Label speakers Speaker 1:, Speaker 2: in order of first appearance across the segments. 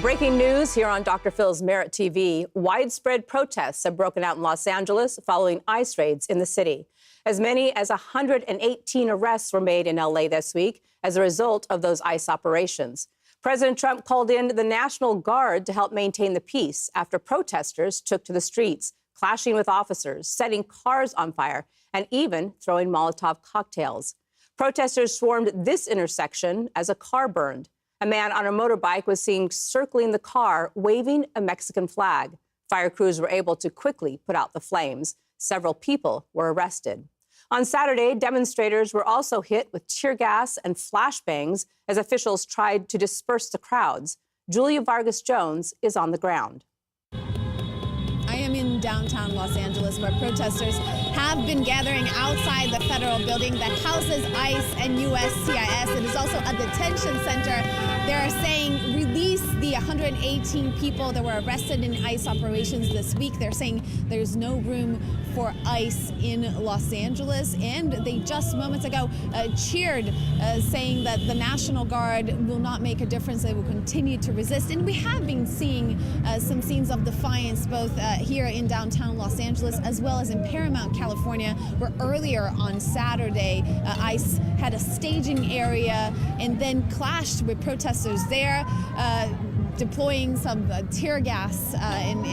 Speaker 1: Breaking news here on Dr. Phil's Merit TV. Widespread protests have broken out in Los Angeles following ICE raids in the city. As many as 118 arrests were made in LA this week as a result of those ICE operations. President Trump called in the National Guard to help maintain the peace after protesters took to the streets, clashing with officers, setting cars on fire, and even throwing Molotov cocktails. Protesters swarmed this intersection as a car burned. A man on a motorbike was seen circling the car, waving a Mexican flag. Fire crews were able to quickly put out the flames. Several people were arrested. On Saturday, demonstrators were also hit with tear gas and flashbangs as officials tried to disperse the crowds. Julia Vargas Jones is on the ground.
Speaker 2: I am in downtown Los Angeles, where protesters have been gathering outside the federal building that houses ICE and USCIS. It is also a detention center. They're saying release the 118 people that were arrested in ICE operations this week. They're saying there's no room for ICE in Los Angeles. And they just moments ago cheered, saying that the National Guard will not make a difference. They will continue to resist. And we have been seeing some scenes of defiance both here in downtown Los Angeles as well as in Paramount, California, where earlier on Saturday, ICE had a staging area and then clashed with protesters there, deploying some tear gas in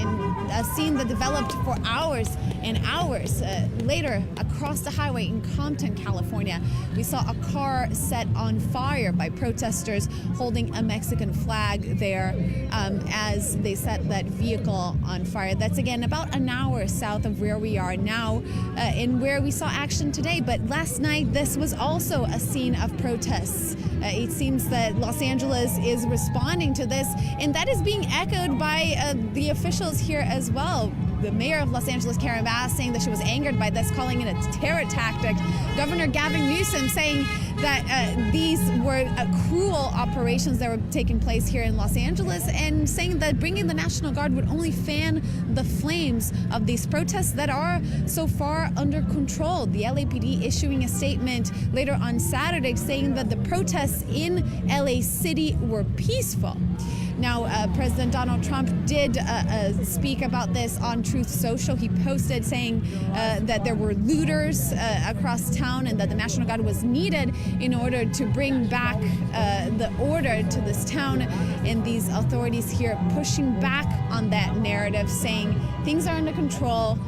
Speaker 2: a scene that developed for hours and hours. Later, across the highway in Compton, California, we saw a car set on fire by protesters holding a Mexican flag there as they set that vehicle on fire. That's, again, about an hour south of where we are now and where we saw action today. But last night, this was also a scene of protests. It seems that Los Angeles is responding to this, and that is being echoed by the officials here as well. The mayor of Los Angeles, Karen Bass, saying that she was angered by this, calling it a terror tactic. Governor Gavin Newsom saying that these were cruel operations that were taking place here in Los Angeles, and saying that bringing the National Guard would only fan the flames of these protests that are so far under control. The LAPD issuing a statement later on Saturday saying that the protests in LA City were peaceful. Now, President Donald Trump did speak about this on Truth Social. He posted saying that there were looters across town and that the National Guard was needed in order to bring back the order to this town. And these authorities here pushing back on that narrative, saying things are under control.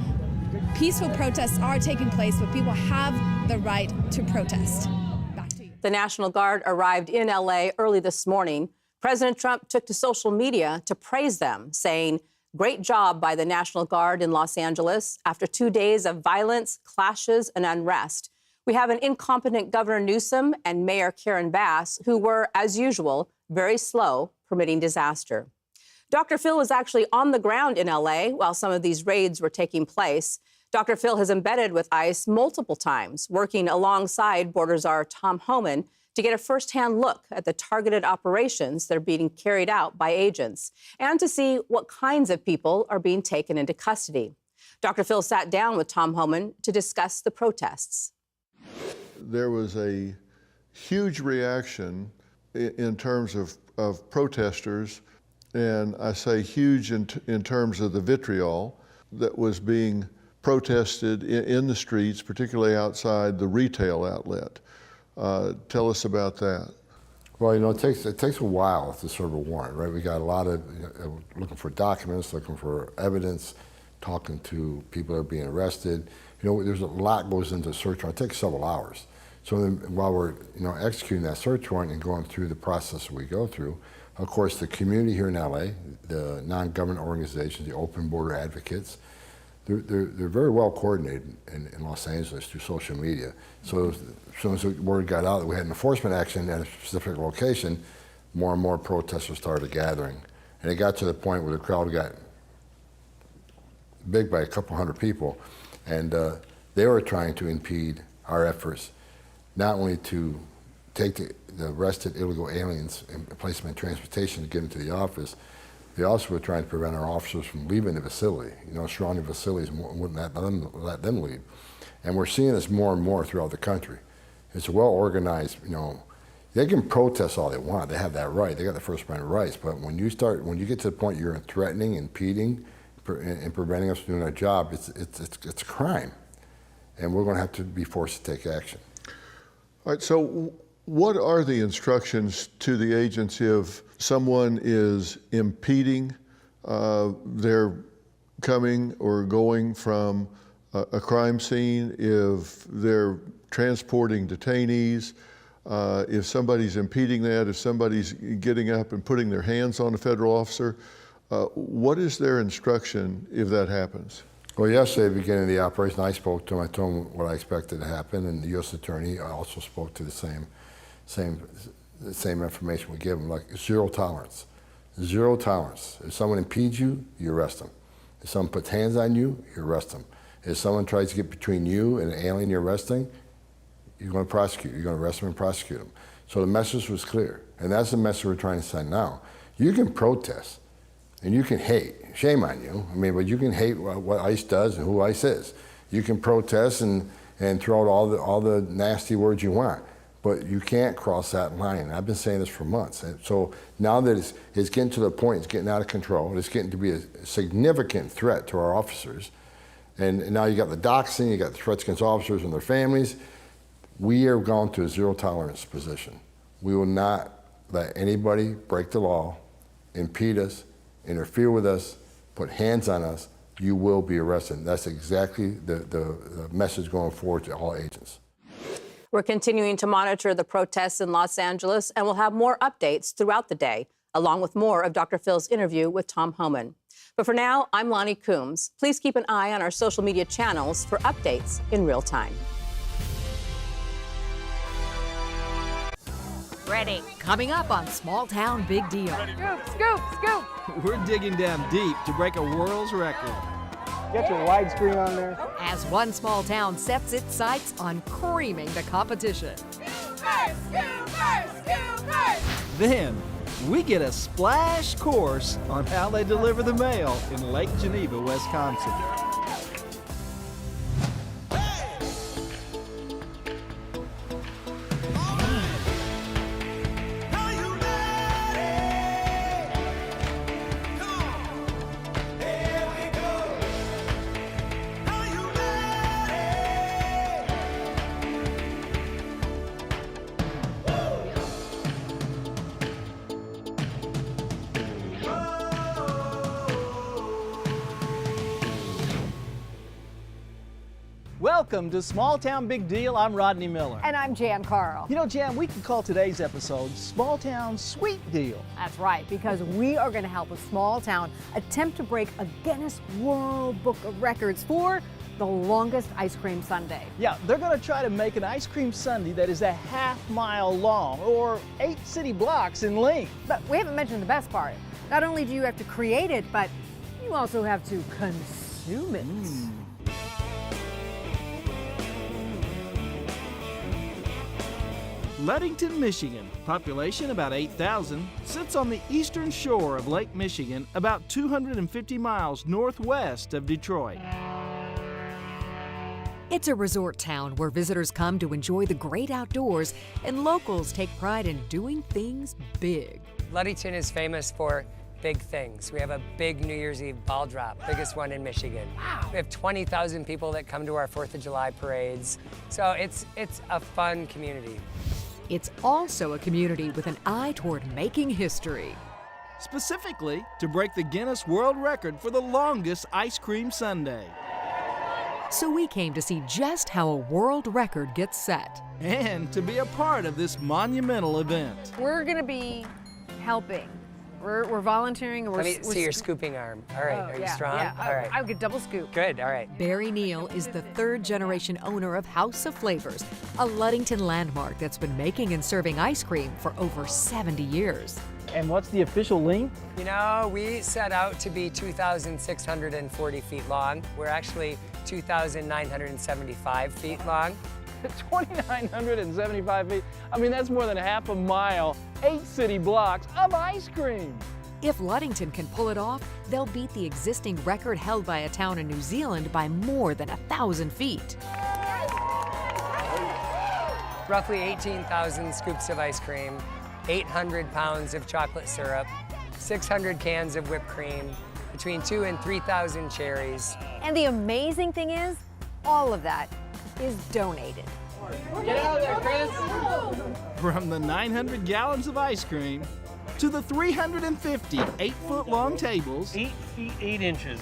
Speaker 2: Peaceful protests are taking place, but people have the right to protest. Back to you.
Speaker 1: The National Guard arrived in LA early this morning. President Trump took to social media to praise them, saying, "Great job by the National Guard in Los Angeles after 2 days of violence, clashes, and unrest. We have an incompetent Governor Newsom and Mayor Karen Bass, who were, as usual, very slow permitting disaster." Dr. Phil was actually on the ground in LA while some of these raids were taking place. Dr. Phil has embedded with ICE multiple times, working alongside Border Czar Tom Homan to get a firsthand look at the targeted operations that are being carried out by agents and to see what kinds of people are being taken into custody. Dr. Phil sat down with Tom Homan to discuss the protests.
Speaker 3: There was a huge reaction in terms of protesters, and I say huge in terms of the vitriol that was being protested in the streets, particularly outside the retail outlet. Tell us about that.
Speaker 4: Well, you know, it takes a while to serve a warrant, right? We got a lot of looking for documents, looking for evidence, talking to people that are being arrested. You know, there's a lot goes into a search warrant. It takes several hours. So then, while we're executing that search warrant and going through the process we go through, of course, the community here in LA, the non-government organizations, the open border advocates, they're very well coordinated in Los Angeles through social media. So as soon as the word got out that we had an enforcement action at a specific location, more and more protesters started gathering. And it got to the point where the crowd got big by a couple hundred people. And they were trying to impede our efforts, not only to take the arrested illegal aliens and place them in transportation to get into the office, they also were trying to prevent our officers from leaving the facility. Surrounding facilities wouldn't let them leave. And we're seeing this more and more throughout the country. It's a well-organized, They can protest all they want. They have that right. They got the First Amendment rights. But when you get to the point you're threatening, impeding, and preventing us from doing our job, it's a crime, and we're going to have to be forced to take action.
Speaker 3: All right, so what are the instructions to the agents if someone is impeding their coming or going from a crime scene, if they're transporting detainees, if somebody's impeding that, if somebody's getting up and putting their hands on a federal officer? What is their instruction if that happens?
Speaker 4: Well, yesterday, at the beginning of the operation, I spoke to him. I told him what I expected to happen, and the U.S. Attorney also spoke to the same information we give him, like zero tolerance. Zero tolerance. If someone impedes you, you arrest them. If someone puts hands on you, you arrest them. If someone tries to get between you and an alien you're arresting, you're going to prosecute. You're going to arrest them and prosecute them. So the message was clear, and that's the message we're trying to send now. You can protest, and you can hate. Shame on you. I mean, but you can hate what ICE does and who ICE is. You can protest and throw out all the nasty words you want, but you can't cross that line. I've been saying this for months. And so now that it's getting to the point, it's getting out of control, it's getting to be a significant threat to our officers, and now you got the doxing, you got the threats against officers and their families. We are going to a zero tolerance position. We will not let anybody break the law, impede us, interfere with us, put hands on us. You will be arrested. That's exactly the message going forward to all agents.
Speaker 1: We're continuing to monitor the protests in Los Angeles, and we'll have more updates throughout the day, along with more of Dr. Phil's interview with Tom Homan. But for now, I'm Lonnie Coombs. Please keep an eye on our social media channels for updates in real time.
Speaker 5: Ready. Coming up on Small Town Big Deal.
Speaker 6: Scoop, scoop, scoop.
Speaker 7: We're digging down deep to break a world's record.
Speaker 6: Get your widescreen on there.
Speaker 5: As one small town sets its sights on creaming the competition.
Speaker 7: Then we get a splash course on how they deliver the mail in Lake Geneva, Wisconsin. Welcome to Small Town Big Deal. I'm Rodney Miller.
Speaker 6: And I'm Jan Carl.
Speaker 7: You know, Jan, we can call today's episode Small Town Sweet Deal.
Speaker 6: That's right, because we are going to help a small town attempt to break a Guinness World Book of Records for the longest ice cream sundae.
Speaker 7: Yeah, they're going to try to make an ice cream sundae that is a half-mile long, or 8 city blocks in length.
Speaker 6: But we haven't mentioned the best part. Not only do you have to create it, but you also have to consume it.
Speaker 7: Ludington, Michigan, population about 8,000, sits on the eastern shore of Lake Michigan, about 250 miles northwest of Detroit.
Speaker 5: It's a resort town where visitors come to enjoy the great outdoors, and locals take pride in doing things big.
Speaker 8: Ludington is famous for big things. We have a big New Year's Eve ball drop, biggest one in Michigan. Wow. We have 20,000 people that come to our 4th of July parades. So it's a fun community.
Speaker 5: It's also a community with an eye toward making history.
Speaker 7: Specifically, to break the Guinness World Record for the longest ice cream sundae.
Speaker 5: So we came to see just how a world record gets set.
Speaker 7: And to be a part of this monumental event.
Speaker 6: We're going to be helping. We're volunteering. And
Speaker 8: Let me see your scooping arm. All right, are you strong?
Speaker 6: Yeah,
Speaker 8: all right.
Speaker 6: I would get double scoop.
Speaker 8: Good, all right.
Speaker 5: Barry Neal is the 3rd generation owner of House of Flavors, a Ludington landmark that's been making and serving ice cream for over 70 years.
Speaker 7: And what's the official length?
Speaker 8: You know, we set out to be 2,640 feet long. We're actually 2,975 feet long.
Speaker 7: 2,975 feet. I mean, that's more than half a mile, 8 city blocks of ice cream.
Speaker 5: If Ludington can pull it off, they'll beat the existing record held by a town in New Zealand by more than 1,000 feet.
Speaker 8: roughly 18,000 scoops of ice cream, 800 pounds of chocolate syrup, 600 cans of whipped cream, between 2,000 and 3,000 cherries.
Speaker 6: And the amazing thing is, all of that is donated.
Speaker 8: Get out of there, Chris!
Speaker 7: From the 900 gallons of ice cream to the 350 8-foot-long tables,
Speaker 9: 8 feet 8 inches.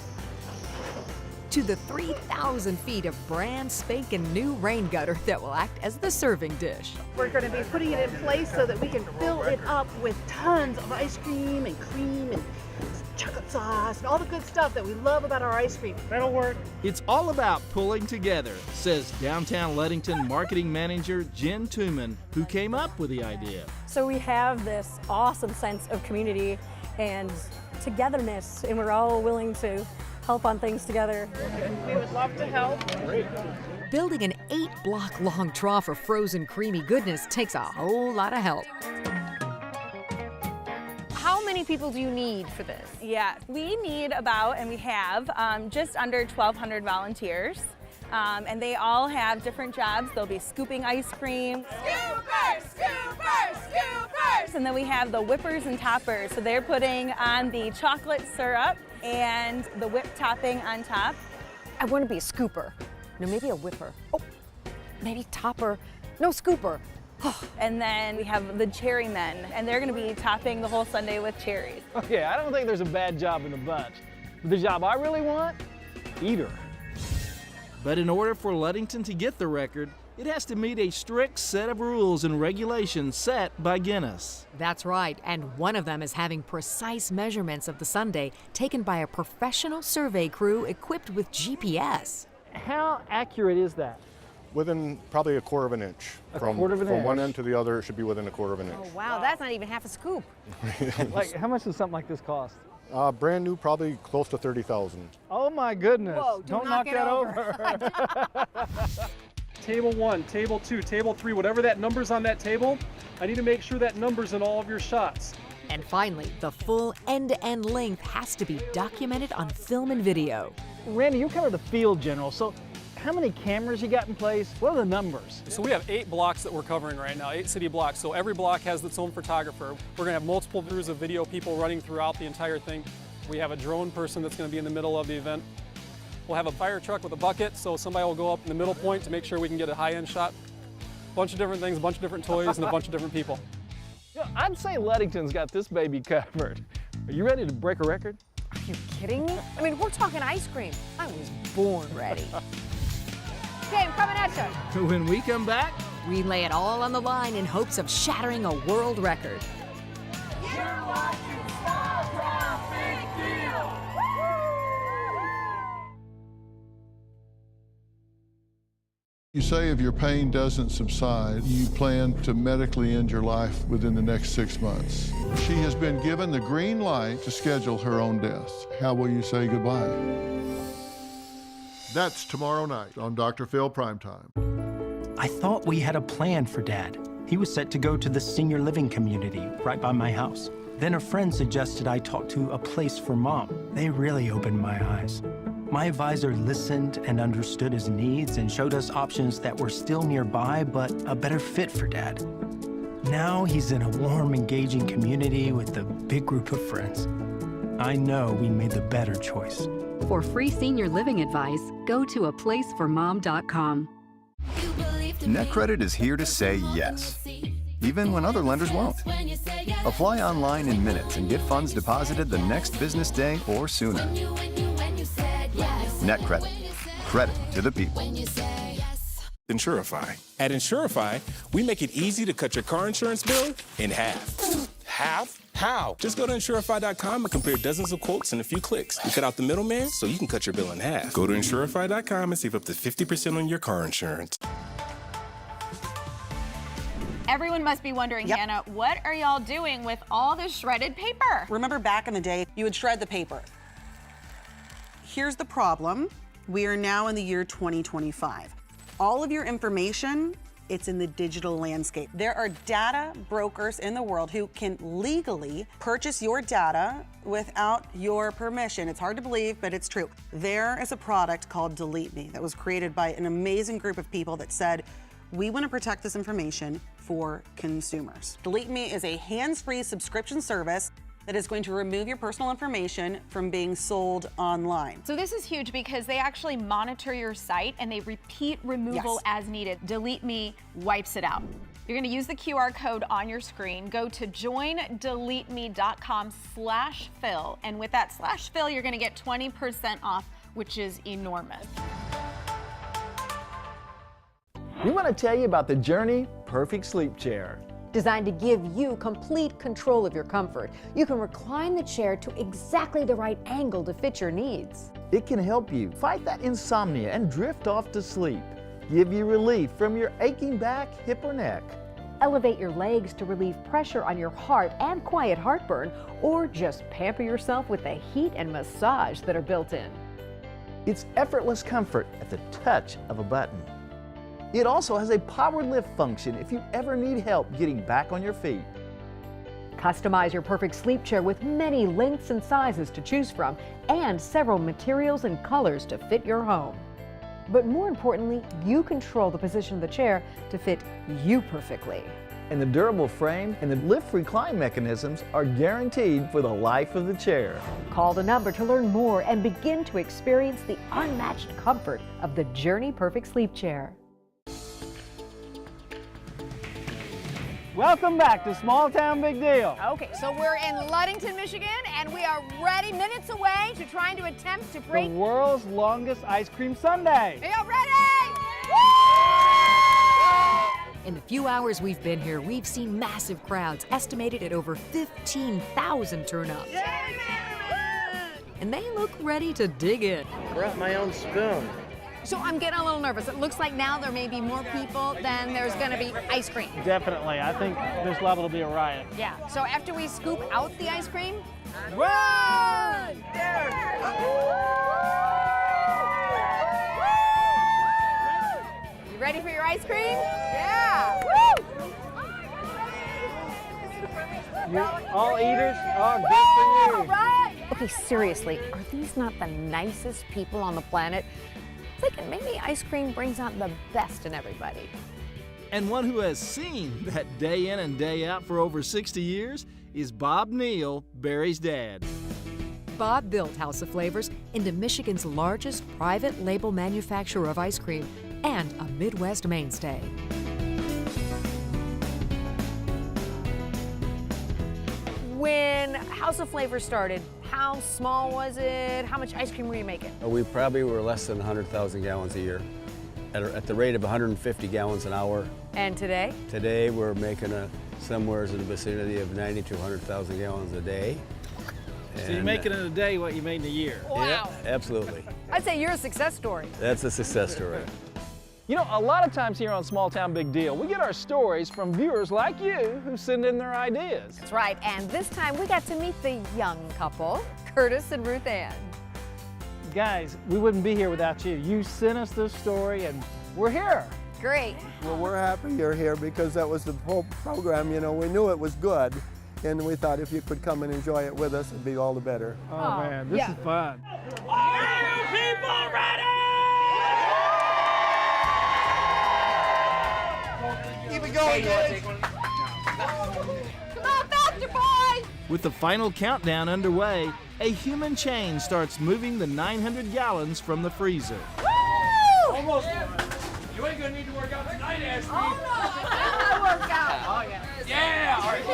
Speaker 5: to the 3,000 feet of brand spanking new rain gutter that will act as the serving dish.
Speaker 10: We're going to be putting it in place so that we can fill it up with tons of ice cream and chocolate sauce and all the good stuff that we love about our ice cream.
Speaker 9: That'll work.
Speaker 7: it's all about pulling together, says downtown Ludington marketing manager Jen Tooman, who came up with the idea.
Speaker 11: So we have this awesome sense of community and togetherness, and we're all willing to help on things together.
Speaker 10: We would love to help.
Speaker 5: Building an 8-block-long trough of frozen creamy goodness takes a whole lot of help.
Speaker 6: How many people do you need for this?
Speaker 12: Yeah, we need about, and we have, just under 1,200 volunteers. And they all have different jobs. They'll be scooping ice cream. Scoopers, scoopers, scoopers! And then we have the whippers and toppers. So they're putting on the chocolate syrup and the whipped topping on top.
Speaker 6: I want to be a scooper. No, maybe a whipper. Oh, maybe topper. No, scooper.
Speaker 12: And then we have the cherry men, and they're gonna be topping the whole sundae with cherries.
Speaker 9: Okay, I don't think there's a bad job in the bunch. But the job I really want, eater.
Speaker 7: But in order for Ludington to get the record, it has to meet a strict set of rules and regulations set by Guinness.
Speaker 5: That's right, and one of them is having precise measurements of the sundae taken by a professional survey crew equipped with GPS.
Speaker 9: How accurate is that?
Speaker 13: Within probably a quarter of an inch. From one end to the other, it should be within a quarter of an inch.
Speaker 6: Oh, wow, that's not even half a scoop.
Speaker 9: Like, how much does something like this cost?
Speaker 13: Brand new, probably close to 30,000.
Speaker 9: Oh my goodness.
Speaker 6: Whoa,
Speaker 9: don't
Speaker 6: knock
Speaker 9: knock
Speaker 6: it
Speaker 9: that
Speaker 6: over.
Speaker 9: Table 1, table 2, table 3, whatever that number's on that table, I need to make sure that number's in all of your shots.
Speaker 5: And finally, the full end-to-end length has to be documented on film and video.
Speaker 9: Randy, you're kind of the field general, so how many cameras you got in place? What are the numbers?
Speaker 14: So we have 8 blocks that we're covering right now, 8 city blocks. So every block has its own photographer. We're gonna have multiple crews of video people running throughout the entire thing. We have a drone person that's gonna be in the middle of the event. We'll have a fire truck with a bucket, so somebody will go up in the middle point to make sure we can get a high-end shot. Bunch of different things, a bunch of different toys, and a bunch of different people.
Speaker 9: You know, I'd say Ludington's got this baby covered. Are you ready to break a record?
Speaker 6: Are you kidding me? I mean, we're talking ice cream. I was born ready. Okay, I'm coming at you.
Speaker 7: When we come back,
Speaker 5: We lay it all on the line in hopes of shattering a world record.
Speaker 3: You say if your pain doesn't subside, you plan to medically end your life within the next 6 months. She has been given the green light to schedule her own death. How will you say goodbye? That's tomorrow night on Dr. Phil Primetime.
Speaker 15: I thought we had a plan for Dad. He was set to go to the senior living community right by my house. Then a friend suggested I talk to a place for Mom. They really opened my eyes. My advisor listened and understood his needs and showed us options that were still nearby, but a better fit for Dad. Now he's in a warm, engaging community with a big group of friends. I know we made the better choice.
Speaker 16: For free senior living advice, go to aplaceformom.com.
Speaker 17: NetCredit is here to say yes, even when other lenders won't. Apply online in minutes and get funds deposited the next business day or sooner. NetCredit. Credit to the people.
Speaker 18: Insurify. At Insurify, we make it easy to cut your car insurance bill in half. Half? How? Just go to Insurify.com and compare dozens of quotes in a few clicks. We cut out the middleman so you can cut your bill in half. Go to Insurify.com and save up to 50% on your car insurance.
Speaker 19: Everyone must be wondering, Hannah, what are y'all doing with all this shredded paper?
Speaker 20: Remember back in the day, you would shred the paper. Here's the problem. We are now in the year 2025. All of your information, it's in the digital landscape. There are data brokers in the world who can legally purchase your data without your permission. It's hard to believe, but it's true. There is a product called Delete Me that was created by an amazing group of people that said, We want to protect this information for consumers. Delete Me is a hands-free subscription service that is going to remove your personal information from being sold online.
Speaker 19: So this is huge because they actually monitor your site and they repeat removal as needed. Delete Me wipes it out. You're gonna use the QR code on your screen. Go to joindeleteme.com/Phil. And with that /Phil, you're gonna get 20% off, which is enormous.
Speaker 21: We want to tell you about the Journey Perfect Sleep Chair.
Speaker 6: Designed to give you complete control of your comfort. You can recline the chair to exactly the right angle to fit your needs.
Speaker 21: It can help you fight that insomnia and drift off to sleep. Give you relief from your aching back, hip, or neck.
Speaker 6: Elevate your legs to relieve pressure on your heart and quiet heartburn, or just pamper yourself with the heat and massage that are built in.
Speaker 21: It's effortless comfort at the touch of a button. It also has a power lift function if you ever need help getting back on your feet.
Speaker 6: Customize your perfect sleep chair with many lengths and sizes to choose from, and several materials and colors to fit your home. But more importantly, you control the position of the chair to fit you perfectly.
Speaker 21: And the durable frame and the lift recline mechanisms are guaranteed for the life of the chair.
Speaker 6: Call the number to learn more and begin to experience the unmatched comfort of the Journey Perfect Sleep Chair.
Speaker 7: Welcome back to Small Town Big Deal.
Speaker 6: Okay, so we're in Ludington, Michigan, and we are ready, minutes away, to trying to attempt to break
Speaker 7: The world's longest ice cream sundae.
Speaker 6: Are you ready?
Speaker 5: In the few hours we've been here, we've seen massive crowds, estimated at over 15,000 turn up. And they look ready to dig in.
Speaker 7: Brought my own spoon.
Speaker 6: So I'm getting a little nervous. It looks like now there may be more people than there's going to be ice cream.
Speaker 7: Definitely. I think there's liable to be a riot.
Speaker 6: Yeah. So after we scoop out the ice cream,
Speaker 7: run!
Speaker 6: You ready for your ice cream? Yeah.
Speaker 7: Woo! All eaters? Oh, good for you.
Speaker 6: All right. Okay, seriously, are these not the nicest people on the planet? Thinking maybe ice cream brings out the best in everybody.
Speaker 7: And one who has seen that day in and day out for over 60 years is Bob Neal, Barry's dad.
Speaker 5: Bob built House of Flavors into Michigan's largest private label manufacturer of ice cream and a Midwest mainstay.
Speaker 6: When House of Flavors started, how small was it? How much ice cream were you making?
Speaker 22: We probably were less than 100,000 gallons a year at the rate of 150 gallons an hour.
Speaker 6: And today?
Speaker 22: Today we're making somewhere in the vicinity of 90 to 100,000 gallons a day.
Speaker 7: So you're making in a day what you made in a year.
Speaker 6: Wow.
Speaker 22: Yeah, absolutely.
Speaker 6: I'd say you're a success story.
Speaker 22: That's a success story.
Speaker 7: You know, a lot of times here on Small Town Big Deal, we get our stories from viewers like you who send in their ideas.
Speaker 6: That's right, and this time we got to meet the young couple, Curtis and Ruth Ann.
Speaker 7: Guys, we wouldn't be here without you. You sent us this story and we're here.
Speaker 6: Great.
Speaker 23: Well, we're happy you're here because that was the whole program. You know, we knew it was good, and we thought if you could come and enjoy it with us, it'd be all the better.
Speaker 7: Oh man, this is fun.
Speaker 24: Are you people ready?
Speaker 23: Keep it going, guys.
Speaker 6: Come on, faster, boys!
Speaker 7: With the final countdown underway, a human chain starts moving the 900 gallons from the freezer.
Speaker 24: Woo! Almost. You ain't gonna need to work out tonight, Ashley.
Speaker 6: Oh, no. I work out.
Speaker 24: Oh, yeah. All right.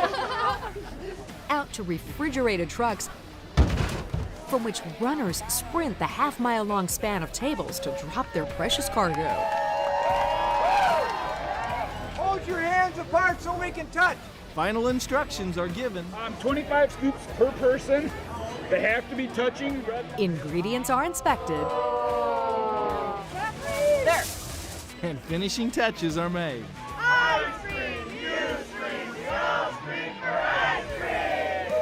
Speaker 5: Out to refrigerated trucks from which runners sprint the half-mile-long span of tables to drop their precious cargo.
Speaker 23: Hold your hands apart so we can touch.
Speaker 7: Final instructions are given.
Speaker 24: 25 scoops per person. They have to be touching.
Speaker 5: Ingredients are inspected.
Speaker 6: There.
Speaker 7: And finishing touches are made.
Speaker 24: Ice cream, you scream, we all scream for ice cream.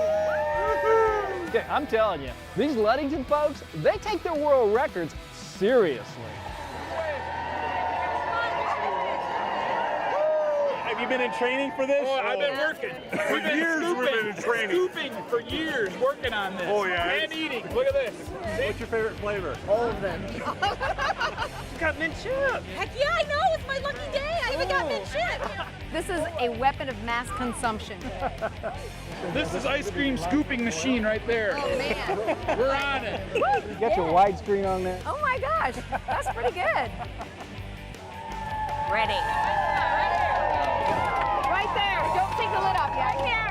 Speaker 7: Okay, I'm telling you, these Ludington folks, they take their world records seriously.
Speaker 24: Have you been in training for this? Oh, I've been working. For years we've been in training. Scooping for years, working on this. Oh, yeah. And eating. Look at this. What's your favorite flavor?
Speaker 6: All of them.
Speaker 24: Got mint chip.
Speaker 19: Heck yeah, I know. It's my lucky day. I
Speaker 10: even got me shit. This is a weapon of mass consumption.
Speaker 24: This is ice cream scooping machine right there.
Speaker 10: Oh, man.
Speaker 24: We're on it.
Speaker 1: You got your widescreen on there?
Speaker 10: Oh my gosh, that's pretty good. Ready. Right there. Don't take the lid off yet. Right here.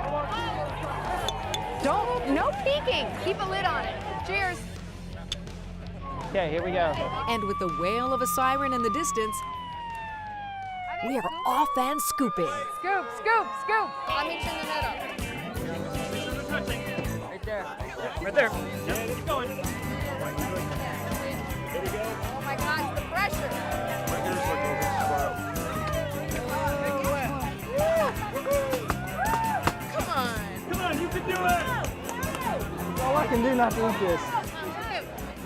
Speaker 10: Don't, no peeking. Keep a lid on it. Cheers.
Speaker 1: Okay, here we go.
Speaker 5: And with the wail of a siren in the distance, we are off and scooping.
Speaker 10: Scoop, scoop, scoop. I'll meet you in the middle.
Speaker 1: Right there.
Speaker 24: Right there.
Speaker 1: Yeah, keep going.
Speaker 24: There we go.
Speaker 10: Oh my gosh, the pressure. Come on.
Speaker 24: Come on, you can do it.
Speaker 1: All I can do not to eat this.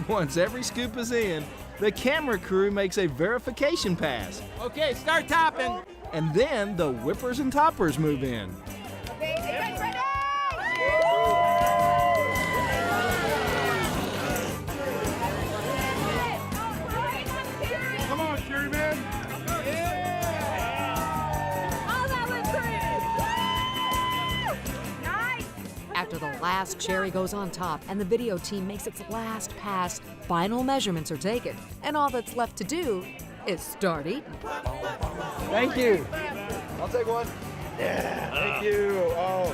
Speaker 7: Once every scoop is in, the camera crew makes a verification pass.
Speaker 1: Okay, start topping.
Speaker 7: And then the whippers and toppers move in.
Speaker 10: Okay, you guys ready?
Speaker 24: Come on, Cherry Man.
Speaker 10: Oh, that was great. Nice.
Speaker 5: After the last cherry goes on top and the video team makes its last pass, final measurements are taken, and all that's left to do is start eating.
Speaker 1: Thank you.
Speaker 23: I'll take one.
Speaker 24: Yeah, thank you. Oh.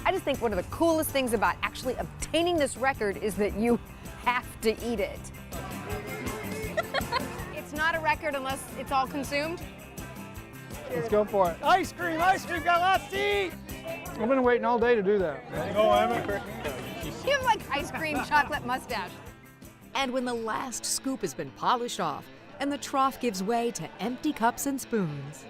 Speaker 6: I just think one of the coolest things about actually obtaining this record is that you have to eat it.
Speaker 10: It's not a record unless it's all consumed.
Speaker 1: Let's go for it. Ice cream, got lots to eat. I've been waiting all day to do that.
Speaker 24: There you go, Emma.
Speaker 10: You have like ice cream chocolate mustache.
Speaker 5: And when the last scoop has been polished off and the trough gives way to empty cups and spoons,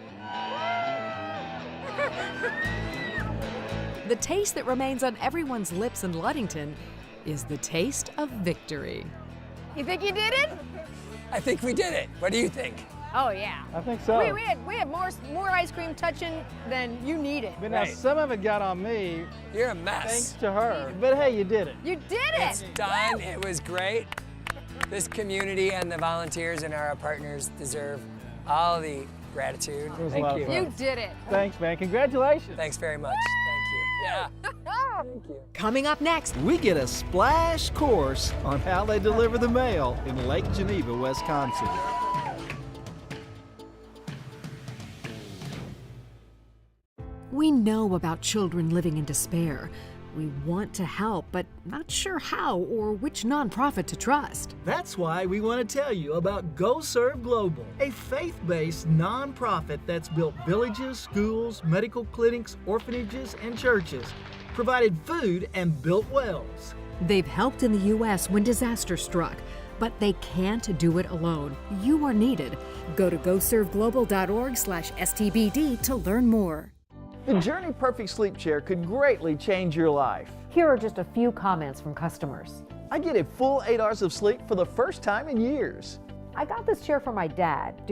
Speaker 5: the taste that remains on everyone's lips in Ludington is the taste of victory.
Speaker 10: You think you did it?
Speaker 2: I think we did it. What do you think?
Speaker 10: Oh yeah.
Speaker 1: I think so.
Speaker 10: We had more ice cream touching than you needed.
Speaker 1: But now some of it got on me.
Speaker 2: You're a mess.
Speaker 1: Thanks to her. But hey, you did it.
Speaker 10: You did it.
Speaker 2: It's done. It was great. This community and the volunteers and our partners deserve all the gratitude.
Speaker 1: Thank you.
Speaker 10: You did it.
Speaker 1: Thanks, man. Congratulations.
Speaker 2: Thanks very much. Thank you. Yeah. Thank you.
Speaker 5: Coming up next,
Speaker 7: We get a splash course on how they deliver the mail in Lake Geneva, Wisconsin.
Speaker 5: we know about children living in despair. We want to help, but not sure how or which nonprofit to trust.
Speaker 7: That's why we want to tell you about Go Serve Global, a faith-based nonprofit that's built villages, schools, medical clinics, orphanages, and churches, provided food, and built wells.
Speaker 5: They've helped in the U.S. when disaster struck, but they can't do it alone. You are needed. Go to goserveglobal.org/STBD to learn more.
Speaker 21: The Journey Perfect Sleep Chair could greatly change your life.
Speaker 6: Here are just a few comments from customers.
Speaker 21: I get a full 8 hours of sleep for the first time in years.
Speaker 6: I got this chair for my dad.